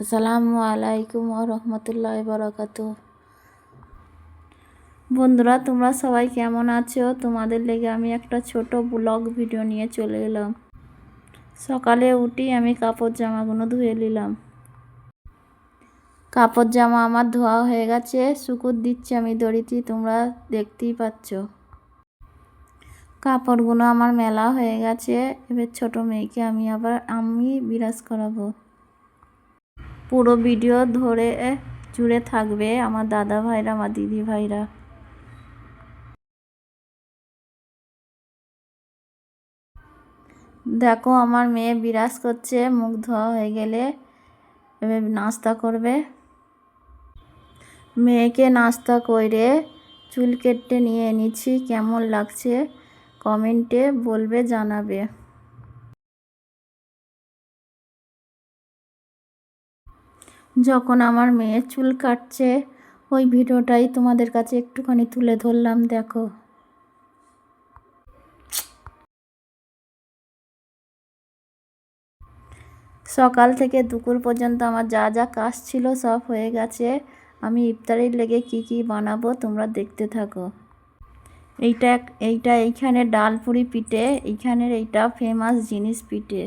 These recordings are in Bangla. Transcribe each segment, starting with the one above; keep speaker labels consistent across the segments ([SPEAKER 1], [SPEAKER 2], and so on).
[SPEAKER 1] আসসালামু আলাইকুম ওয়া রাহমাতুল্লাহি ওয়া বারাকাতুহু। বন্ধুরা, তোমরা সবাই কেমন আছো? তোমাদের লেগে আমি একটা ছোট ব্লগ ভিডিও নিয়ে চলে এলাম। সকালে উঠি আমি কাপড় জামাগুলো ধুয়ে নিলাম। কাপড় জামা আমার ধোয়া হয়ে গেছে, শুকুর দিচ্ছি আমি দড়িতে, তোমরা দেখতেই পাচ্ছ। কাপড়গুলো আমার মেলা হয়ে গেছে। এবার ছোট মেয়েকে আমি বিরাজ করাবো। পুরো ভিডিও ধরে জুড়ে থাকবে আমার দাদা ভাইরা, আমার দিদি ভাইরা। দেখো আমার মেয়ে বিরাজ করছে, মুখ ধোয়া হয়ে গেলে এবার নাস্তা করবে। মেয়েকে নাস্তা করে চুল কেটে নিয়ে এনেছি, কেমন লাগছে কমেন্টে বলবে, জানাবে। যখন আমার মেয়ে চুল কাটছে ওই ভিডিওটাই তোমাদের কাছে একটুখানি তুলে ধরলাম, দেখো। সকাল থেকে দুপুর পর্যন্ত আমার যা যা কাজ ছিল সব হয়ে গেছে। আমি ইফতারের লেগে কি কি বানাবো তোমরা দেখতে থাকো। এইখানে ডালপুরি পিঠে, এইখানের এইটা ফেমাস জিনিস পিঠে।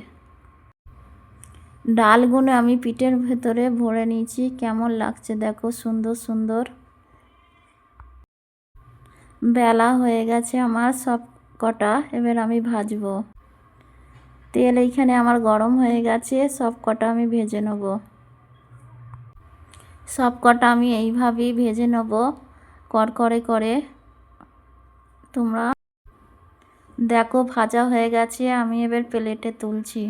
[SPEAKER 1] ডালগুলো আমি পিঠের ভেতরে ভরে নিয়েছি, কেমন লাগছে দেখো, সুন্দর সুন্দর। বেলা হয়ে গেছে আমার সব কটা, এবার আমি ভাজবো। তেল এইখানে আমার গরম হয়ে গেছে, সব কটা আমি ভেজে নেব। সব কটা আমি এইভাবেই ভেজে নেব কড়কড়ে করে। তোমরা দেখো ভাজা হয়ে গেছে, আমি এবার প্লেটে তুলছি।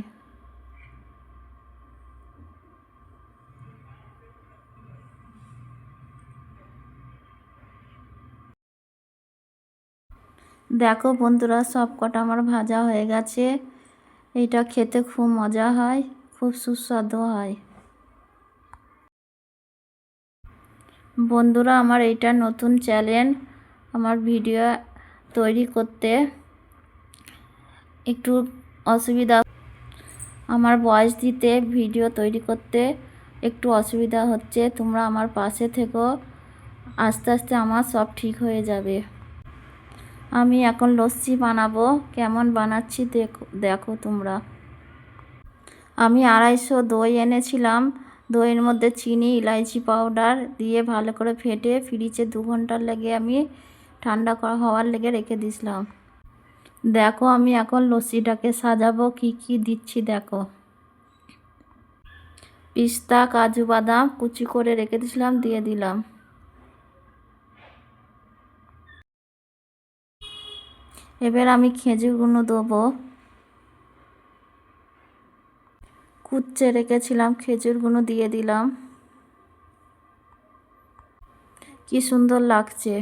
[SPEAKER 1] দেখো বন্ধুরা, সব কটা আমার ভাজা হয়ে গেছে। এইটা খেতে খুব মজা হয়, খুব সুস্বাদু হয়। বন্ধুরা, আমার এইটা নতুন চ্যানেল, আমার ভিডিও তৈরি করতে একটু অসুবিধা, আমার ভয়েস দিতে ভিডিও তৈরি করতে একটু অসুবিধা হচ্ছে। তোমরা আমার পাশে থেকো, আস্তে আস্তে আমার সব ঠিক হয়ে যাবে। আমি এখন লস্যি বানাবো, কেমন বানাচ্ছি দেখো তোমরা। আমি 250 দই এনেছিলাম। দইয়ের মধ্যে চিনি, ইলাইচি পাউডার দিয়ে ভালো করে ফেটে ফ্রিজে 2 ঘন্টার লেগে আমি ঠান্ডা হওয়ার লেগে রেখে দিয়েছিলাম। দেখো আমি এখন লস্যিটাকে সাজাবো, কি কি দিচ্ছি দেখো। পিস্তা, কাজু বাদাম কুচি করে রেখে দিয়েছিলাম, দিয়ে দিলাম। এবার আমি খেজুরগুলো দেবো, কুচে রেখেছিলাম খেজুরগুলো দিয়ে দিলাম। কি সুন্দর লাগছে।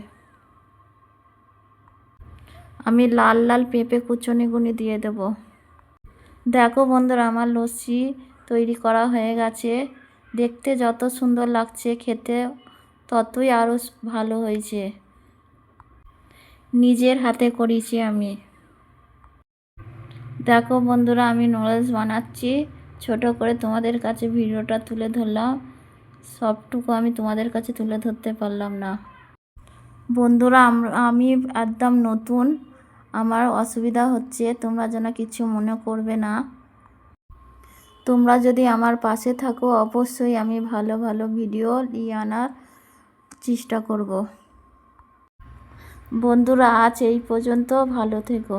[SPEAKER 1] আমি লাল লাল পেঁপে কুচনিগুনি দিয়ে দেব। দেখো বন্ধুরা, আমার লস্যি তৈরি করা হয়ে গেছে। দেখতে যত সুন্দর লাগছে, খেতে ততই আরও ভালো হয়েছে। নিজের হাতে করেছি আমি। দেখো বন্ধুরা, আমি নুডলস বানাচ্ছি, ছোট করে তোমাদের কাছে ভিডিওটা তুলে ধরলাম। সবটুকু আমি তোমাদের কাছে তুলে ধরতে পারলাম না। বন্ধুরা, আমি একদম নতুন, আমার অসুবিধা হচ্ছে, তোমরা যেন কিছু মনে করবে না। তোমরা যদি আমার পাশে থাকো অবশ্যই আমি ভালো ভালো ভিডিও নিয়ে আনার চেষ্টা করব। বন্ধুরা, আজ এই পর্যন্ত, ভালো থেকো।